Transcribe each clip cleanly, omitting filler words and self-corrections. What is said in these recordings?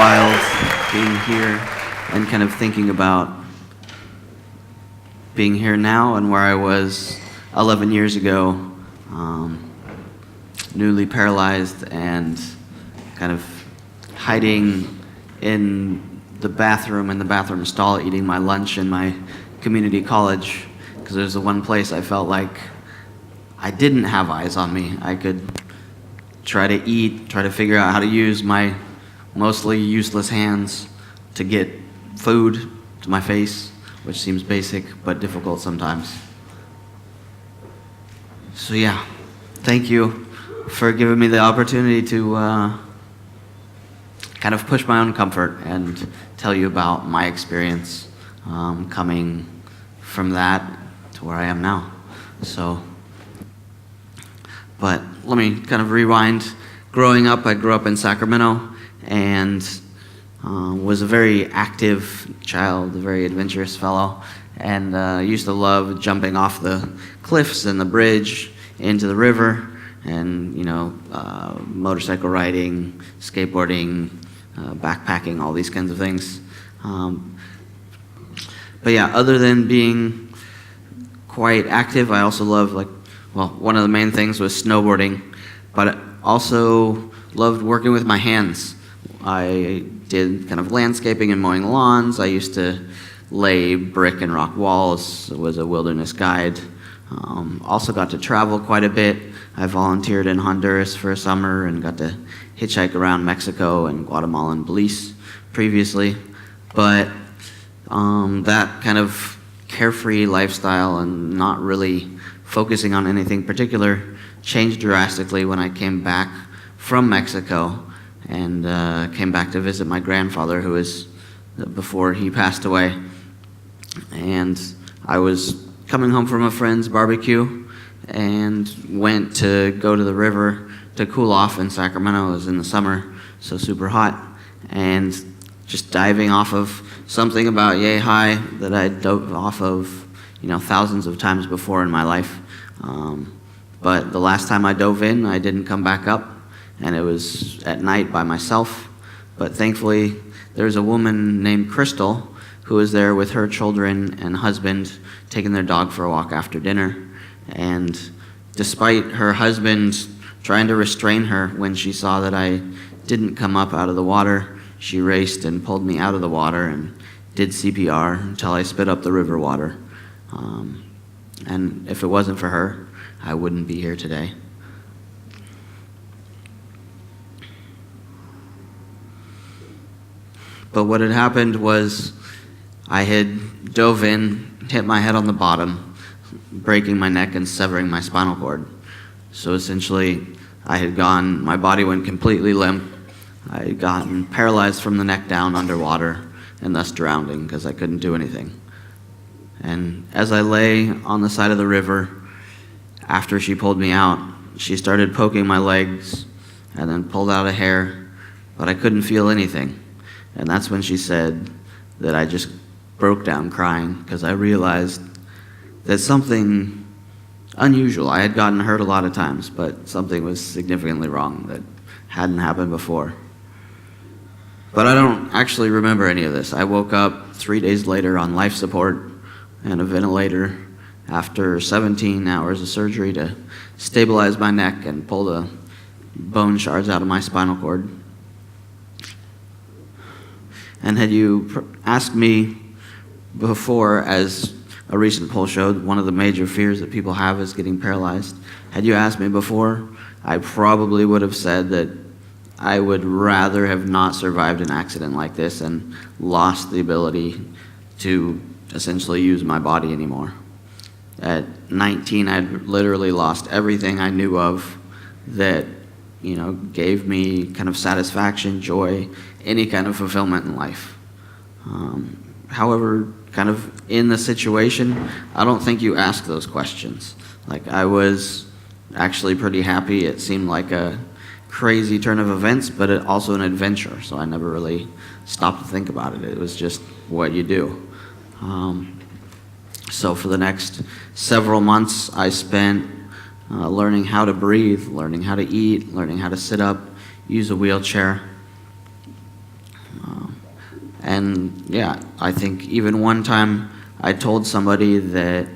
wild being here and kind of thinking about being here now and where I was 11 years ago, newly paralyzed and kind of hiding in the bathroom stall, eating my lunch in my community college, because it was the one place I felt like I didn't have eyes on me. I could try to eat, try to figure out how to use my mostly useless hands to get food to my face, which seems basic but difficult sometimes. So yeah, thank you for giving me the opportunity to kind of push my own comfort and tell you about my experience coming from that to where I am now. But let me kind of rewind. Growing up, I grew up in Sacramento and was a very active child, a very adventurous fellow, and used to love jumping off the cliffs and the bridge into the river, and motorcycle riding, skateboarding, backpacking, all these kinds of things. But yeah, other than being quite active, I also love one of the main things was snowboarding, but I also loved working with my hands. I did kind of landscaping and mowing lawns. I used to lay brick and rock walls, was a wilderness guide. Also got to travel quite a bit. I volunteered in Honduras for a summer and got to hitchhike around Mexico and Guatemala and Belize previously. But that kind of carefree lifestyle and not really focusing on anything particular changed drastically when I came back from Mexico and came back to visit my grandfather, who was before he passed away. And I was coming home from a friend's barbecue and went to go to the river to cool off in Sacramento. It was in the summer, so super hot, and just diving off of something about yay high that I dove off of thousands of times before in my life. But the last time I dove in, I didn't come back up, and it was at night by myself. But thankfully, there's a woman named Crystal who was there with her children and husband taking their dog for a walk after dinner. And despite her husband trying to restrain her when she saw that I didn't come up out of the water, she raced and pulled me out of the water and did CPR until I spit up the river water. And if it wasn't for her, I wouldn't be here today. But what had happened was I had dove in, hit my head on the bottom, breaking my neck and severing my spinal cord. So essentially, my body went completely limp. I had gotten paralyzed from the neck down underwater and thus drowning because I couldn't do anything. And as I lay on the side of the river, after she pulled me out, she started poking my legs and then pulled out a hair, but I couldn't feel anything. And that's when she said that I just broke down crying because I realized that something unusual, I had gotten hurt a lot of times, but something was significantly wrong that hadn't happened before. But I don't actually remember any of this. I woke up 3 days later on life support and a ventilator after 17 hours of surgery to stabilize my neck and pull the bone shards out of my spinal cord. And had you asked me before, as a recent poll showed, one of the major fears that people have is getting paralyzed. Had you asked me before, I probably would have said that I would rather have not survived an accident like this and lost the ability to essentially use my body anymore. At 19, I'd literally lost everything I knew of that, gave me kind of satisfaction, joy, any kind of fulfillment in life. However, kind of in the situation, I don't think you ask those questions. I was actually pretty happy. It seemed like a crazy turn of events, but also an adventure, so I never really stopped to think about it. It was just what you do. So for the next several months, I spent learning how to breathe, learning how to eat, learning how to sit up, use a wheelchair. And yeah, I think even one time I told somebody that,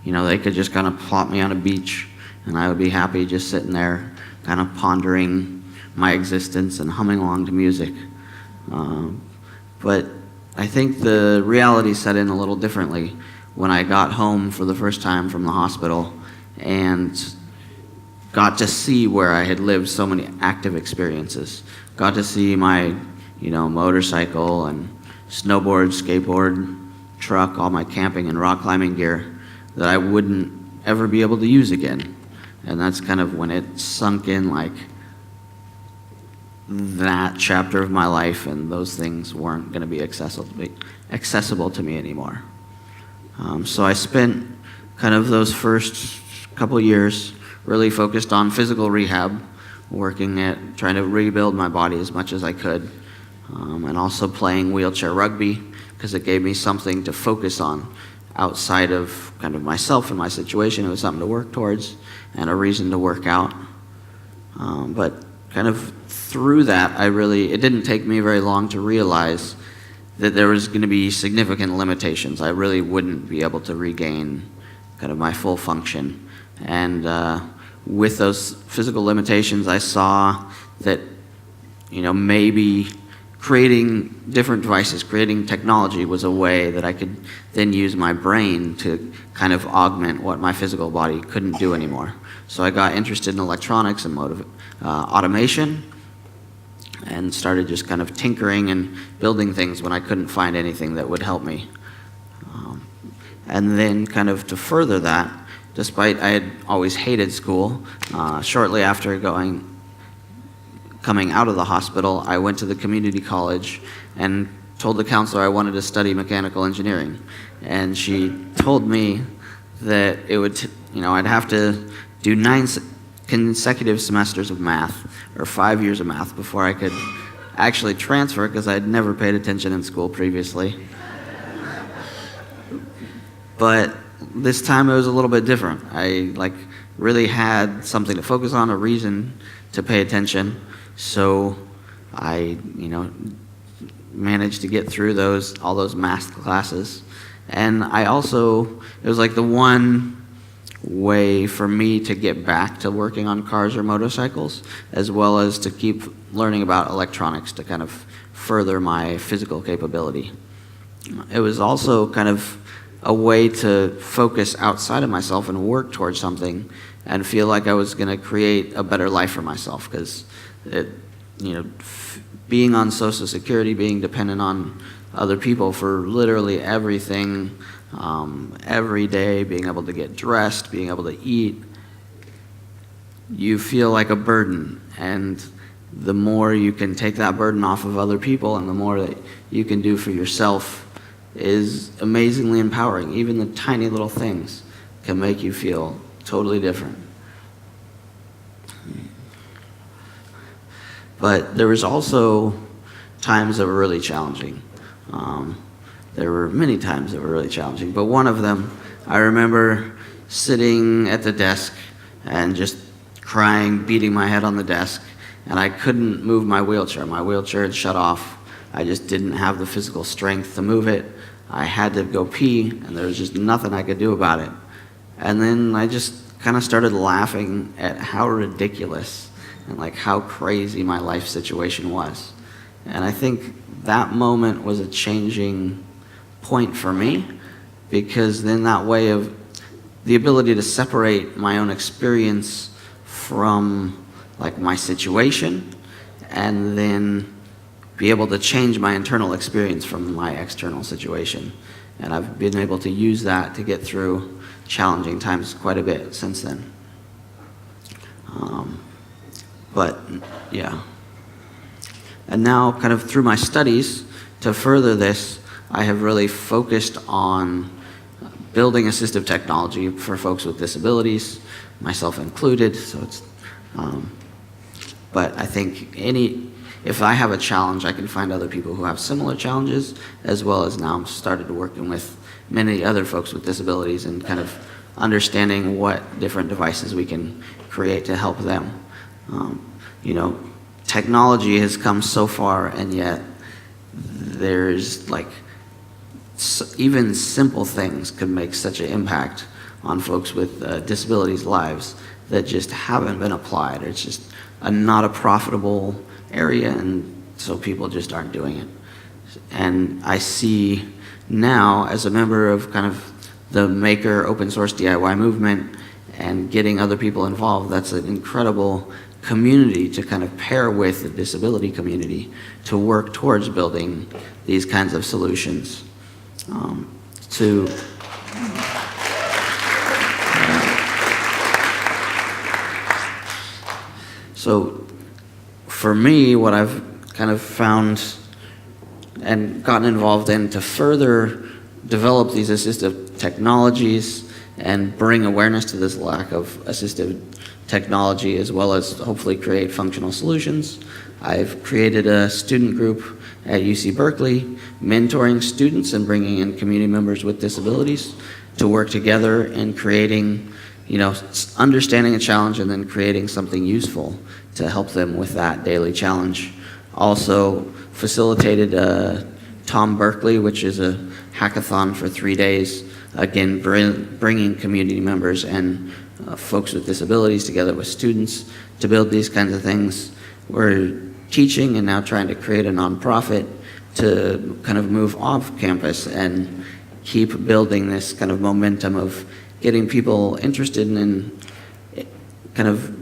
they could just kind of plop me on a beach and I would be happy just sitting there kind of pondering my existence and humming along to music. But I think the reality set in a little differently when I got home for the first time from the hospital and got to see where I had lived so many active experiences. Got to see my, motorcycle and snowboard, skateboard, truck, all my camping and rock climbing gear that I wouldn't ever be able to use again. And that's kind of when it sunk in, like, that chapter of my life and those things weren't going to be accessible to me anymore. So I spent kind of those first couple years really focused on physical rehab, working at trying to rebuild my body as much as I could, and also playing wheelchair rugby because it gave me something to focus on outside of kind of myself and my situation. It was something to work towards and a reason to work out. But kind of through that, it didn't take me very long to realize that there was going to be significant limitations. I really wouldn't be able to regain kind of my full function. And with those physical limitations, I saw that, maybe creating different devices, creating technology was a way that I could then use my brain to kind of augment what my physical body couldn't do anymore. So I got interested in electronics and automation and started just kind of tinkering and building things when I couldn't find anything that would help me. And then kind of to further that, despite I had always hated school, shortly after coming out of the hospital, I went to the community college and told the counselor I wanted to study mechanical engineering. And she told me that it would, I'd have to do 9 consecutive semesters of math, or 5 years of math, before I could actually transfer, because I'd never paid attention in school previously. But this time it was a little bit different. I really had something to focus on, a reason to pay attention. So I, managed to get through all those math classes. And I also, it was like the one way for me to get back to working on cars or motorcycles, as well as to keep learning about electronics to kind of further my physical capability. It was also kind of a way to focus outside of myself and work towards something and feel like I was going to create a better life for myself, because being on Social Security, being dependent on other people for literally everything, every day, being able to get dressed, being able to eat, you feel like a burden. And the more you can take that burden off of other people and the more that you can do for yourself is amazingly empowering. Even the tiny little things can make you feel totally different. But there was also times that were really challenging. There were many times that were really challenging, but one of them, I remember sitting at the desk and just crying, beating my head on the desk, and I couldn't move my wheelchair. My wheelchair had shut off. I just didn't have the physical strength to move it. I had to go pee, and there was just nothing I could do about it. And then I just kind of started laughing at how ridiculous and how crazy my life situation was. And I think that moment was a changing point for me, because then that way of the ability to separate my own experience from my situation and then be able to change my internal experience from my external situation. And I've been able to use that to get through challenging times quite a bit since then. But yeah. And now kind of through my studies to further this, I have really focused on building assistive technology for folks with disabilities, myself included. So it's, but I think if I have a challenge, I can find other people who have similar challenges, as well as now I'm started working with many other folks with disabilities and kind of understanding what different devices we can create to help them. Technology has come so far, and yet there's like even simple things could make such an impact on folks with disabilities' lives that just haven't been applied. It's just not a profitable area, and so people just aren't doing it. And I see now, as a member of kind of the maker open source DIY movement and getting other people involved, that's an incredible community to kind of pair with the disability community to work towards building these kinds of solutions. So for me, what I've kind of found and gotten involved in to further develop these assistive technologies and bring awareness to this lack of assistive technology, as well as hopefully create functional solutions, I've created a student group at UC Berkeley, mentoring students and bringing in community members with disabilities to work together in creating, understanding a challenge and then creating something useful to help them with that daily challenge. Also facilitated Tom Berkeley, which is a hackathon for 3 days, again, bringing community members and folks with disabilities together with students to build these kinds of things. We're teaching and now trying to create a nonprofit to kind of move off campus and keep building this kind of momentum of getting people interested in kind of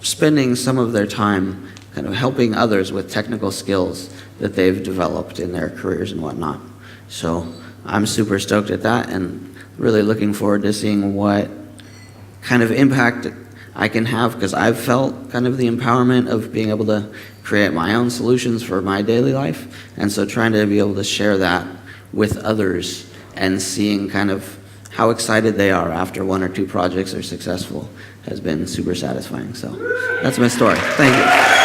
spending some of their time kind of helping others with technical skills that they've developed in their careers and whatnot. So I'm super stoked at that and really looking forward to seeing what kind of impact I can have, because I've felt kind of the empowerment of being able to create my own solutions for my daily life, and so trying to be able to share that with others and seeing kind of how excited they are after 1 or 2 projects are successful has been super satisfying. So that's my story. Thank you.